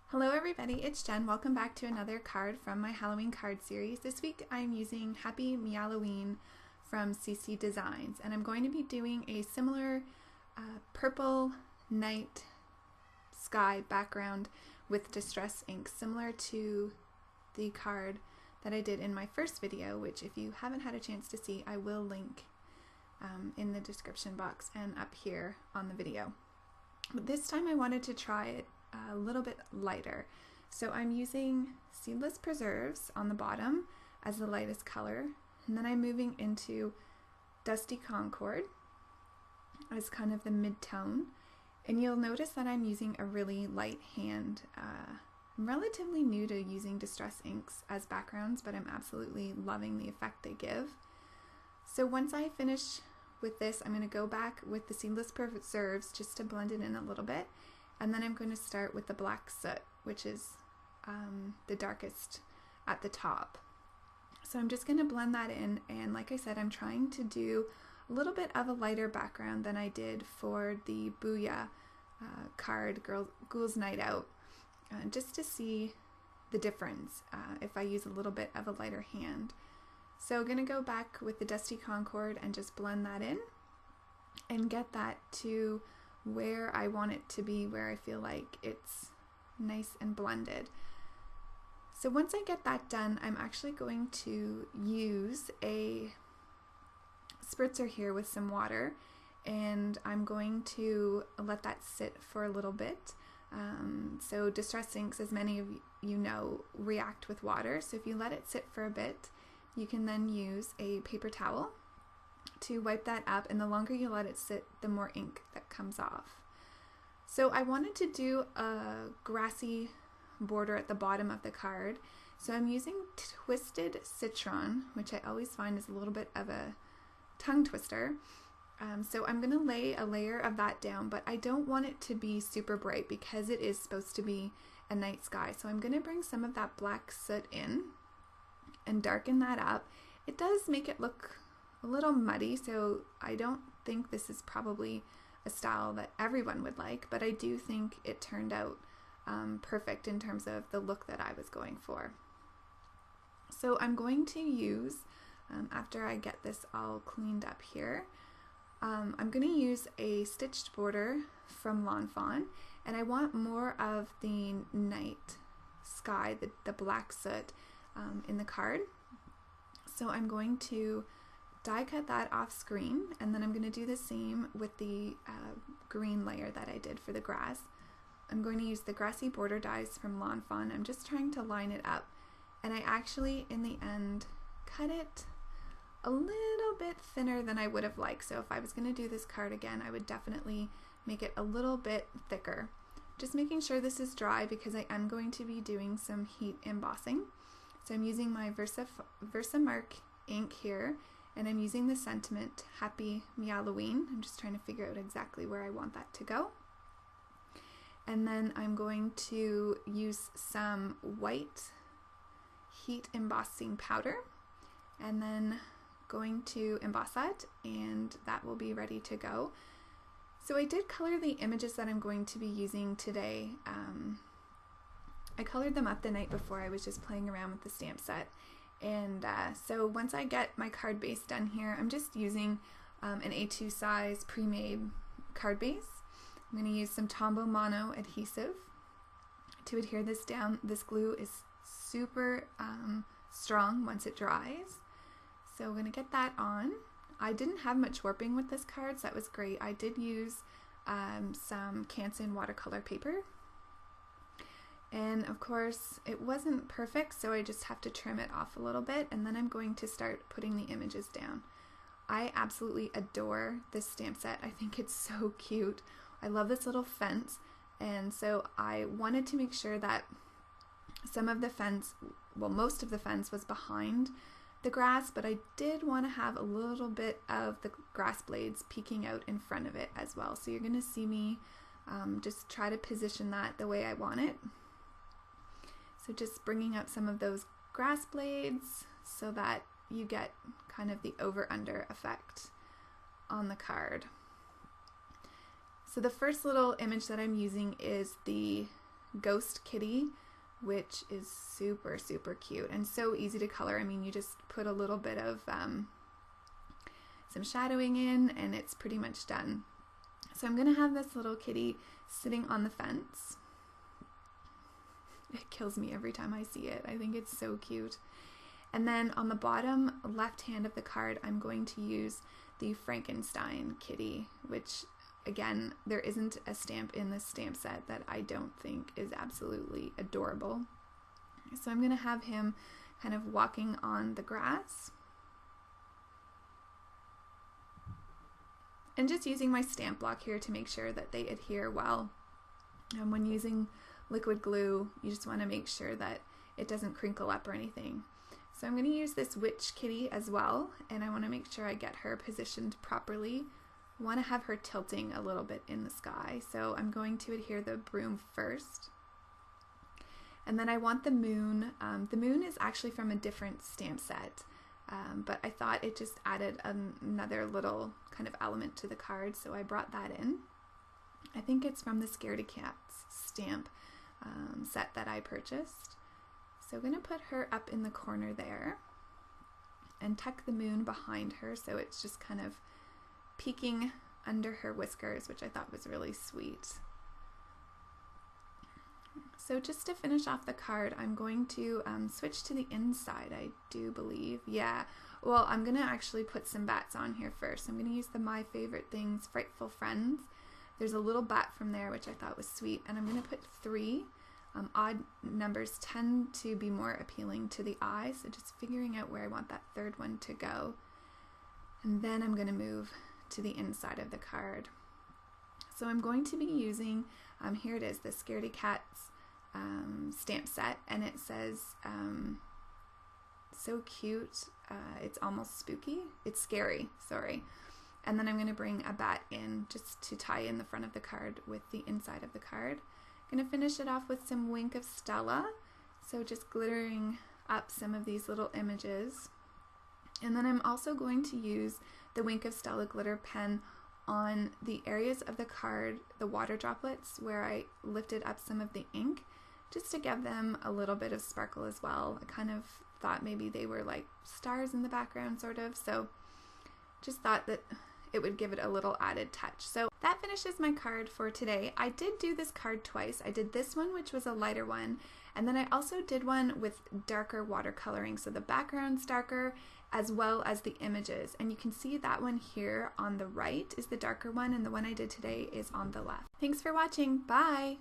Hello everybody, it's Jen. Welcome back to another card from my Halloween card series. This week I'm using Happy Meow-lloween from CC Designs, and I'm going to be doing a similar purple night sky background with distress ink, similar to the card that I did in my first video, which if you haven't had a chance to see, I will link in the description box and up here on the video. But this time I wanted to try it a little bit lighter. So I'm using Seedless Preserves on the bottom as the lightest color, and then I'm moving into Dusty Concord as kind of the mid-tone. And you'll notice that I'm using a really light hand. I'm relatively new to using distress inks as backgrounds, but I'm absolutely loving the effect they give. So once I finish with this, I'm going to go back with the Seedless Preserves just to blend it in a little bit. And then I'm going to start with the black soot, which is the darkest at the top. So I'm just going to blend that in, and like I said, I'm trying to do a little bit of a lighter background than I did for the Booyah card, Ghouls Night Out, just to see the difference if I use a little bit of a lighter hand. So I'm going to go back with the Dusty Concord and just blend that in and get that to where I want it to be, where I feel like it's nice and blended. So once I get that done, I'm actually going to use a spritzer here with some water, and I'm going to let that sit for a little bit. So distress inks, as many of you know, react with water. So if you let it sit for a bit, you can then use a paper towel to wipe that up, and the longer you let it sit, the more ink that comes off. So I wanted to do a grassy border at the bottom of the card, so I'm using Twisted Citron, which I always find is a little bit of a tongue twister. So I'm going to lay a layer of that down, but I don't want it to be super bright because it is supposed to be a night sky. So I'm going to bring some of that black soot in and darken that up. It does make it look a little muddy, so I don't think this is probably a style that everyone would like, but I do think it turned out perfect in terms of the look that I was going for. So I'm going to use, after I get this all cleaned up here, I'm going to use a stitched border from Lawn Fawn, and I want more of the night sky, the black soot in the card. So I'm going to die cut that off screen, and then I'm going to do the same with the green layer that I did for the grass. I'm going to use the grassy border dies from Lawn Fawn. I'm just trying to line it up, and I actually in the end cut it a little bit thinner than I would have liked. So if I was going to do this card again, I would definitely make it a little bit thicker. Just making sure this is dry because I am going to be doing some heat embossing. So I'm using my Versamark ink here, and I'm using the sentiment Happy Meow-lloween. I'm just trying to figure out exactly where I want that to go. And then I'm going to use some white heat embossing powder, and then going to emboss that, and that will be ready to go. So I did color the images that I'm going to be using today. I colored them up the night before. I was just playing around with the stamp set. And so once I get my card base done here, I'm just using an A2 size pre-made card base. I'm going to use some Tombow Mono adhesive to adhere this down. This glue is super strong once it dries. So we're going to get that on. I didn't have much warping with this card, so that was great. I did use some Canson watercolor paper. And of course it wasn't perfect, so I just have to trim it off a little bit, and then I'm going to start putting the images down. I absolutely adore this stamp set. I think it's so cute. I love this little fence, and so I wanted to make sure that some of the fence, well, most of the fence was behind the grass, but I did want to have a little bit of the grass blades peeking out in front of it as well. So you're going to see me just try to position that the way I want it. So just bringing up some of those grass blades so that you get kind of the over-under effect on the card. So the first little image that I'm using is the Ghost Kitty, which is super, super cute and so easy to color. I mean, you just put a little bit of some shadowing in and it's pretty much done. So I'm going to have this little kitty sitting on the fence. It kills me every time I see it. I think it's so cute. And then on the bottom left hand of the card, I'm going to use the Frankenstein kitty, which again, there isn't a stamp in this stamp set that I don't think is absolutely adorable. So I'm going to have him kind of walking on the grass. And just using my stamp block here to make sure that they adhere well. And when using liquid glue, you just want to make sure that it doesn't crinkle up or anything. So I'm going to use this witch kitty as well, and I want to make sure I get her positioned properly. I want to have her tilting a little bit in the sky, so I'm going to adhere the broom first. And then I want the moon. The moon is actually from a different stamp set, but I thought it just added another little kind of element to the card, so I brought that in. I think it's from the Scaredy Cats stamp set that I purchased. So I'm going to put her up in the corner there and tuck the moon behind her so it's just kind of peeking under her whiskers, which I thought was really sweet. So just to finish off the card, I'm going to switch to the inside, I do believe. Yeah, well, I'm going to actually put some bats on here first. I'm going to use the My Favorite Things Frightful Friends. There's a little bat from there, which I thought was sweet, and I'm going to put 3. Odd numbers tend to be more appealing to the eye, so just figuring out where I want that third one to go. And then I'm going to move to the inside of the card. So I'm going to be using, here it is, the Scaredy Cats stamp set, and it says, so cute, it's almost spooky, it's scary, sorry. And then I'm going to bring a bat in just to tie in the front of the card with the inside of the card. I'm going to finish it off with some Wink of Stella, so just glittering up some of these little images. And then I'm also going to use the Wink of Stella glitter pen on the areas of the card, the water droplets, where I lifted up some of the ink, just to give them a little bit of sparkle as well. I kind of thought maybe they were like stars in the background, sort of, so just thought that it would give it a little added touch. So that finishes my card for today. I did do this card twice. I did this one, which was a lighter one, and then I also did one with darker watercoloring, so the background's darker as well as the images. And you can see that one here on the right is the darker one, and the one I did today is on the left. Thanks for watching. Bye!